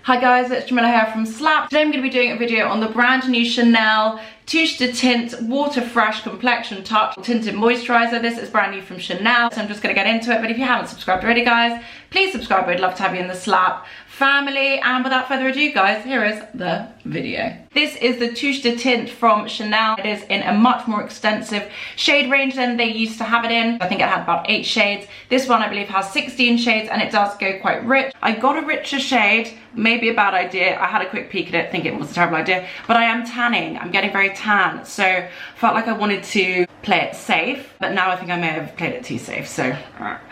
Hi guys, it's Jamila here from Slap. Today I'm going to be doing a video on the brand new Chanel Touche de Tint Water Fresh Complexion Touch Tinted Moisturizer. This is brand new from Chanel, so I'm just going to get into it. But if you haven't subscribed already, guys, please subscribe. I'd love to have you in the Slap family. And without further ado, guys, here is the video. This is the Touche de Tint from Chanel. It is in a much more extensive shade range than they used to have it in. I think it had about 8 shades. This one, I believe, has 16 shades, and it does go quite rich. I got a richer shade, maybe a bad idea. I had a quick peek at it, think it was a terrible idea, but I am tanning. I'm getting very tan, so felt like I wanted to play it safe, but now I think I may have played it too safe. So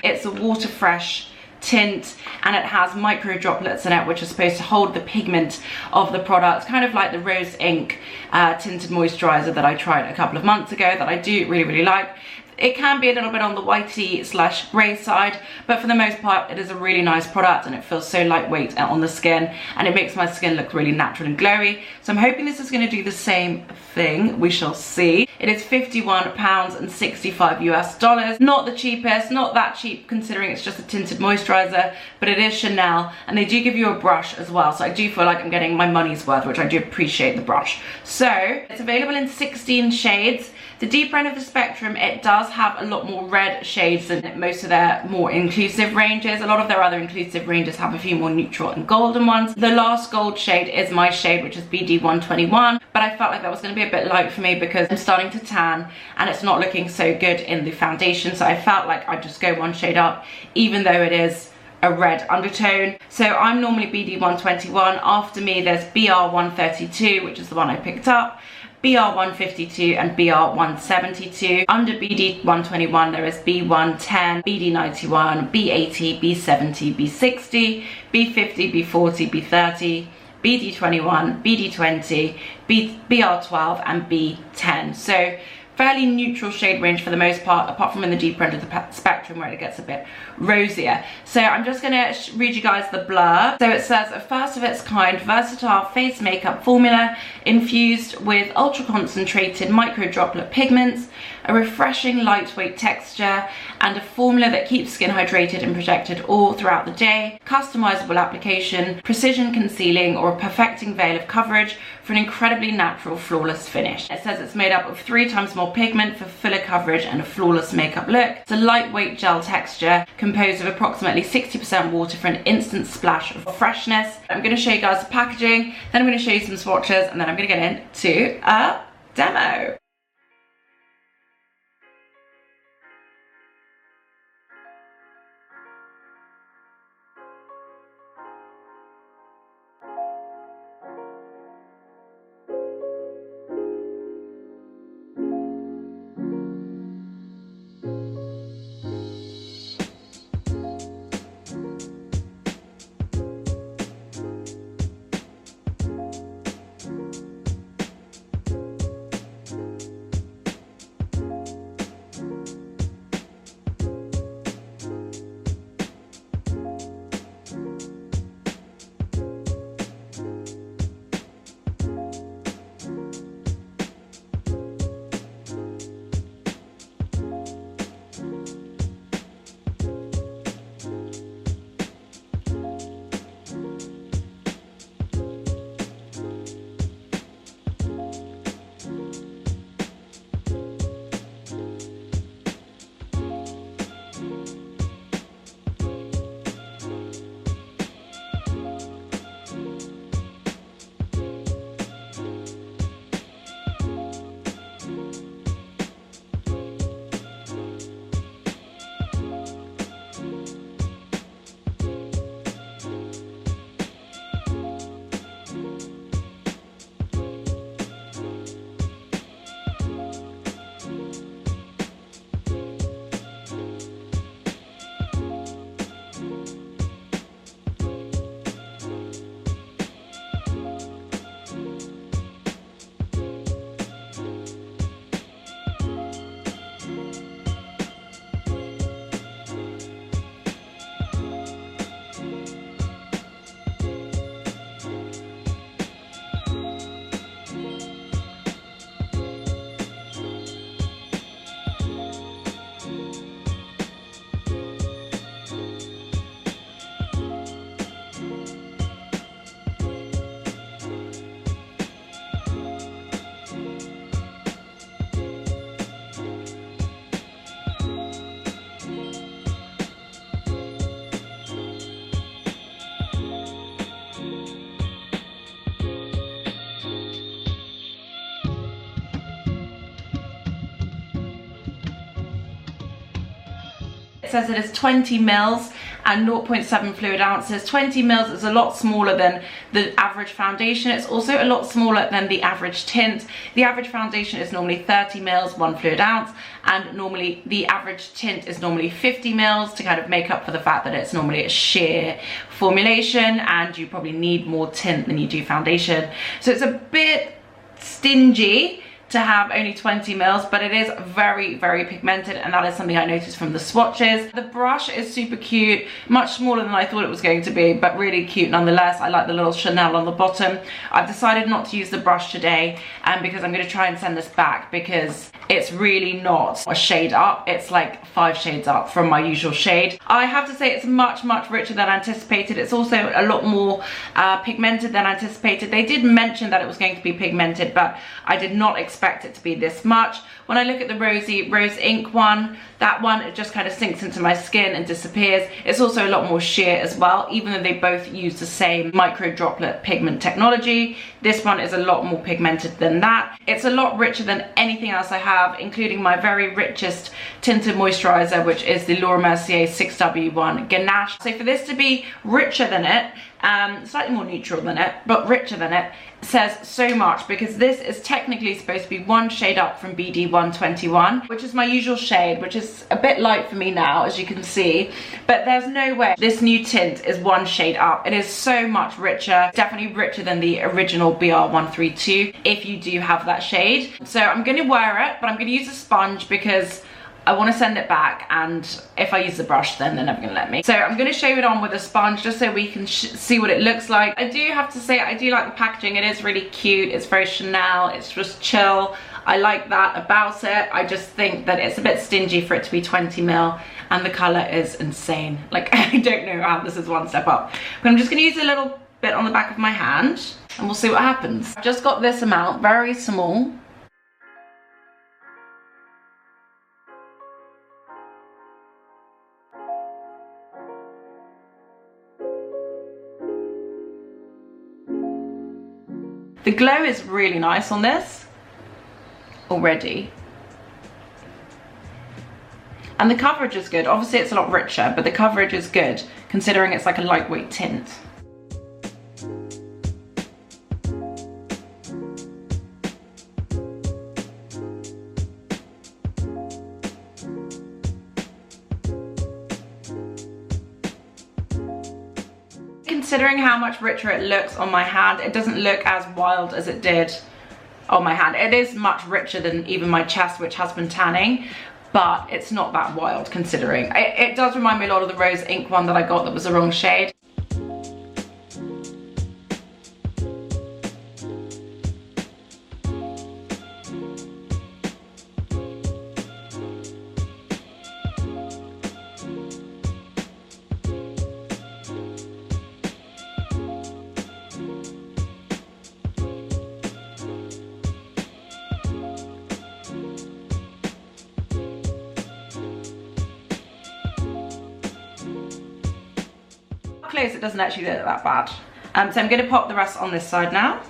it's a water fresh tint, and it has micro droplets in it which are supposed to hold the pigment of the product, kind of like the Rose Ink tinted moisturizer that I tried a couple of months ago that I do really like. It can be a little bit on the whitey / grey side, but for the most part it is a really nice product, and it feels so lightweight on the skin, and it makes my skin look really natural and glowy. So I'm hoping this is going to do the same thing. We shall see. It is £51.65 US. Not the cheapest, not that cheap considering it's just a tinted moisturizer, but it is Chanel, and they do give you a brush as well, so I do feel like I'm getting my money's worth, which I do appreciate the brush. So it's available in 16 shades. The deeper end of the spectrum, it does have a lot more red shades than most of their more inclusive ranges. A lot of their other inclusive ranges have a few more neutral and golden ones. The last gold shade is my shade, which is BD121, but I felt like that was going to be a bit light for me because I'm starting to tan and it's not looking so good in the foundation, so I felt like I'd just go one shade up, even though it is a red undertone. So I'm normally BD121. After me there's BR132, which is the one I picked up, BR152 and BR172. Under BD121 there is B110, BD91, B80, B70, B60, B50, B40, B30, BD21, BD20, BR12 and B10. So fairly neutral shade range for the most part, apart from in the deeper end of the spectrum where it gets a bit rosier. So I'm just going to read you guys the blurb. So it says, a first of its kind versatile face makeup formula infused with ultra concentrated micro droplet pigments, a refreshing lightweight texture, and a formula that keeps skin hydrated and protected all throughout the day, customizable application, precision concealing or a perfecting veil of coverage for an incredibly natural, flawless finish. It says it's made up of 3 times more pigment for fuller coverage and a flawless makeup look. It's a lightweight gel texture composed of approximately 60% water for an instant splash of freshness. I'm going to show you guys the packaging, then I'm going to show you some swatches, and then I'm going to get into a demo. says it is 20 mils and 0.7 fluid ounces. 20 mils is a lot smaller than the average foundation. It's also a lot smaller than the average tint. The average foundation is normally 30 mils, 1 fluid ounce, and normally the average tint is normally 50 mils to kind of make up for the fact that it's normally a sheer formulation and you probably need more tint than you do foundation. So it's a bit stingy to have only 20 mils, but it is very, very pigmented, and that is something I noticed from the swatches. The brush is super cute, much smaller than I thought it was going to be, but really cute nonetheless. I like the little Chanel on the bottom. I've decided not to use the brush today, because I'm going to try and send this back because it's really not a shade up. It's like 5 shades up from my usual shade. I have to say it's much, much richer than anticipated. It's also a lot more pigmented than anticipated. They did mention that it was going to be pigmented, but I did not expect it to be this much. When I look at the rose ink one, that one, it just kind of sinks into my skin and disappears. It's also a lot more sheer as well, even though they both use the same micro droplet pigment technology. This one is a lot more pigmented than that. It's a lot richer than anything else I have, including my very richest tinted moisturizer, which is the Laura Mercier 6W1 Ganache. So for this to be richer than it, slightly more neutral than it, but richer than it, says so much, because this is technically supposed to be 1 shade up from BD 121, which is my usual shade, which is a bit light for me now, as you can see, but there's no way this new tint is 1 shade up. It is so much richer, definitely richer than the original BR132 if you do have that shade. So I'm going to wear it, but I'm going to use a sponge because I want to send it back, and if I use the brush then they're never going to let me. So I'm going to shave it on with a sponge just so we can see what it looks like. I do have to say I do like the packaging. It is really cute. It's very Chanel. It's just chill. I like that about it. I just think that it's a bit stingy for it to be 20 mil, and the colour is insane. Like, I don't know how this is 1 step up. But I'm just going to use a little bit on the back of my hand and we'll see what happens. I've just got this amount, very small. The glow is really nice on this already. And the coverage is good. Obviously it's a lot richer, but the coverage is good considering it's like a lightweight tint. Considering how much richer it looks on my hand, it doesn't look as wild as it did on my hand. It is much richer than even my chest, which has been tanning, but it's not that wild considering. It does remind me a lot of the rose ink one that I got that was the wrong shade. Close, it doesn't actually look that bad. So I'm going to pop the rest on this side now.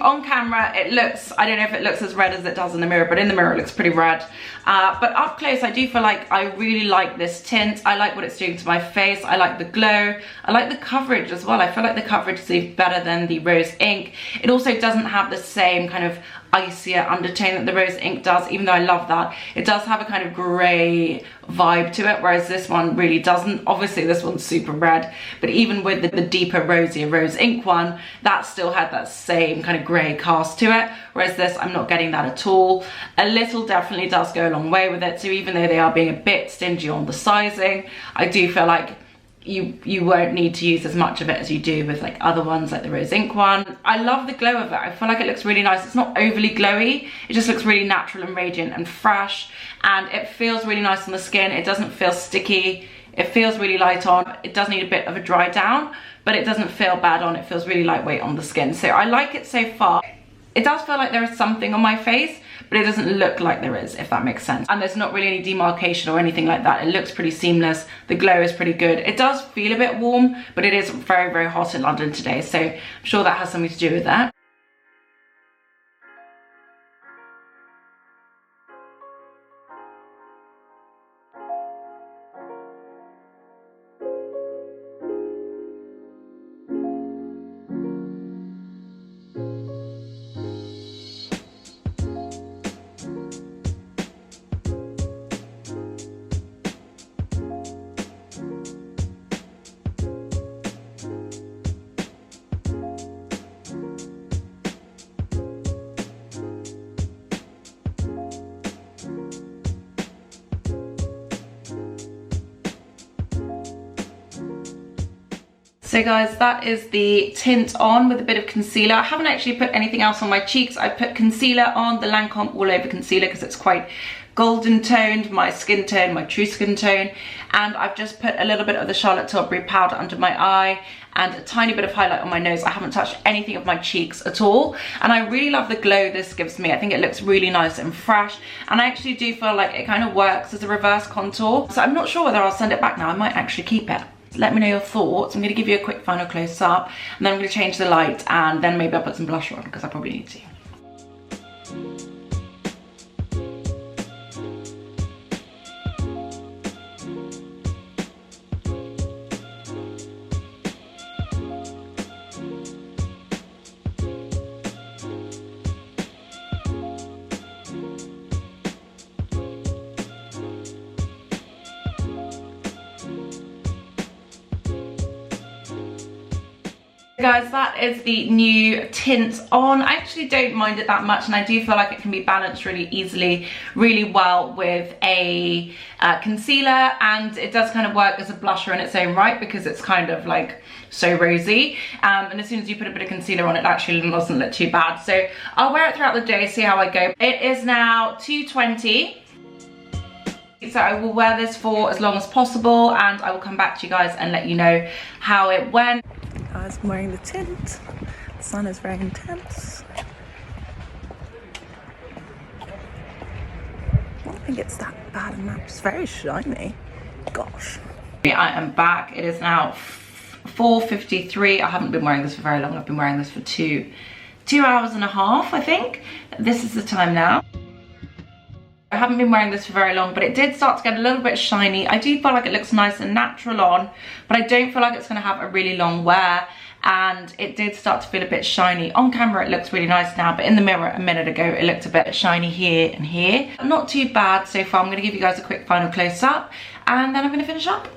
On camera it looks, I don't know if it looks as red as it does in the mirror, but in the mirror it looks pretty red. But up close I do feel like I really like this tint. I like what it's doing to my face. I like the glow. I like the coverage as well. I feel like the coverage is better than the rose ink. It also doesn't have the same kind of icier undertone that the rose ink does, even though I love that. It does have a kind of grey vibe to it, whereas this one really doesn't. Obviously this one's super red, but even with the deeper rosier rose ink one, that still had that same kind of grey cast to it, whereas this, I'm not getting that at all. A little definitely does go a long way with it, so even though they are being a bit stingy on the sizing, I do feel like you won't need to use as much of it as you do with like other ones like the rose ink one. I love the glow of it. I feel like it looks really nice. It's not overly glowy. It just looks really natural and radiant and fresh, and it feels really nice on the skin. It doesn't feel sticky. It feels really light on. It does need a bit of a dry down, but it doesn't feel bad on. It feels really lightweight on the skin. So I like it so far. It does feel like there is something on my face, but it doesn't look like there is, if that makes sense. And there's not really any demarcation or anything like that. It looks pretty seamless. The glow is pretty good. It does feel a bit warm, but it is very, very hot in London today. So I'm sure that has something to do with that. So guys, that is the tint on with a bit of concealer. I haven't actually put anything else on my cheeks. I put concealer on, the Lancome All Over Concealer, because it's quite golden toned, my skin tone, my true skin tone. And I've just put a little bit of the Charlotte Tilbury powder under my eye and a tiny bit of highlight on my nose. I haven't touched anything of my cheeks at all. And I really love the glow this gives me. I think it looks really nice and fresh. And I actually do feel like it kind of works as a reverse contour. So I'm not sure whether I'll send it back now. I might actually keep it. Let me know your thoughts. I'm going to give you a quick final close up, and then I'm going to change the light, and then maybe I'll put some blush on because I probably need to. Guys, that is the new tint on. I actually don't mind it that much, and I do feel like it can be balanced really easily, really well with a concealer, and it does kind of work as a blusher in its own right because it's kind of like so rosy, and as soon as you put a bit of concealer on, it actually doesn't look too bad. So I'll wear it throughout the day, see how I go. It is now 2:20. So I will wear this for as long as possible, and I will come back to you guys and let you know how it went. Guys, I'm wearing the tint. The sun is very intense. I don't think it's that bad in that. It's very shiny. Gosh. I am back. It is now 4:53. I haven't been wearing this for very long. I've been wearing this for two hours and a half, I think. This is the time now. I haven't been wearing this for very long, but it did start to get a little bit shiny. I do feel like it looks nice and natural on, but I don't feel like it's going to have a really long wear, and it did start to feel a bit shiny. On camera it looks really nice now, but in the mirror a minute ago it looked a bit shiny here and here. Not too bad so far. I'm going to give you guys a quick final close up, and then I'm going to finish up.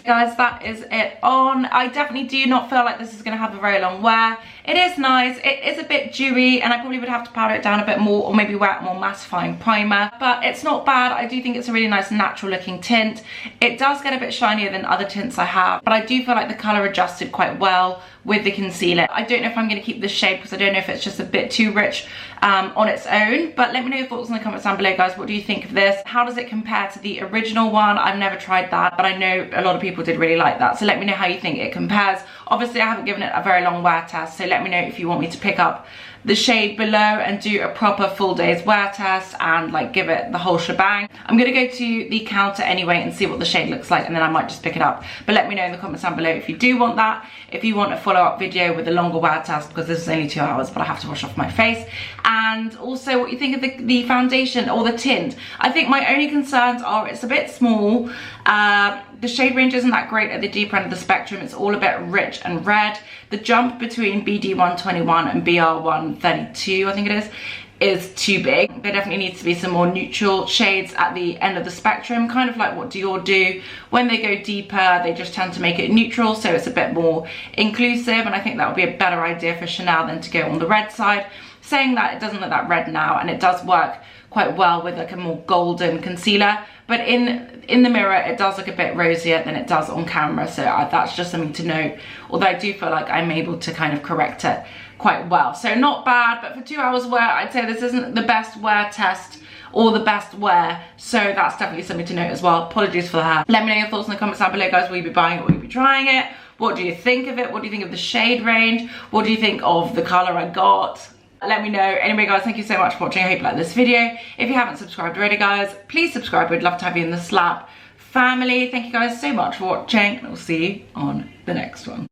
Guys, that is it on. I definitely do not feel like this is going to have a very long wear. It is nice. It is a bit dewy, and I probably would have to powder it down a bit more, or maybe wear a more massifying primer, but it's not bad. I do think it's a really nice natural looking tint. It does get a bit shinier than other tints I have, but I do feel like the colour adjusted quite well with the concealer. I don't know if I'm going to keep this shade because I don't know if it's just a bit too rich on its own, but let me know your thoughts in the comments down below, guys. What do you think of this? How does it compare to the original one? I've never tried that, but I know a lot of people did really like that, so let me know how you think it compares. Obviously I haven't given it a very long wear test, so let me know if you want me to pick up the shade below and do a proper full day's wear test and like give it the whole shebang. I'm gonna go to the counter anyway and see what the shade looks like, and then I might just pick it up. But let me know in the comments down below if you do want that, if you want a follow-up video with a longer wear test, because this is only 2 hours, but I have to wash off my face, and also what you think of the foundation or the tint. I think my only concerns are it's a bit small. The shade range isn't that great at the deeper end of the spectrum. It's all a bit rich and red. The jump between BD121 and BR132, I think it is too big. There definitely needs to be some more neutral shades at the end of the spectrum, kind of like what Dior do. When they go deeper, they just tend to make it neutral, so it's a bit more inclusive, and I think that would be a better idea for Chanel than to go on the red side. Saying that, it doesn't look that red now, and it does work quite well with like a more golden concealer. But in the mirror, it does look a bit rosier than it does on camera. So that's just something to note. Although I do feel like I'm able to kind of correct it quite well. So not bad, but for 2 hours wear, I'd say this isn't the best wear test or the best wear. So that's definitely something to note as well. Apologies for that. Let me know your thoughts in the comments down below, guys. Will you be buying it? Will you be trying it? What do you think of it? What do you think of the shade range? What do you think of the color I got? Let me know. Anyway, guys, thank you so much for watching. I hope you like this video. If you haven't subscribed already, guys, please subscribe. We'd love to have you in the Slap family. Thank you guys so much for watching, and we'll see you on the next one.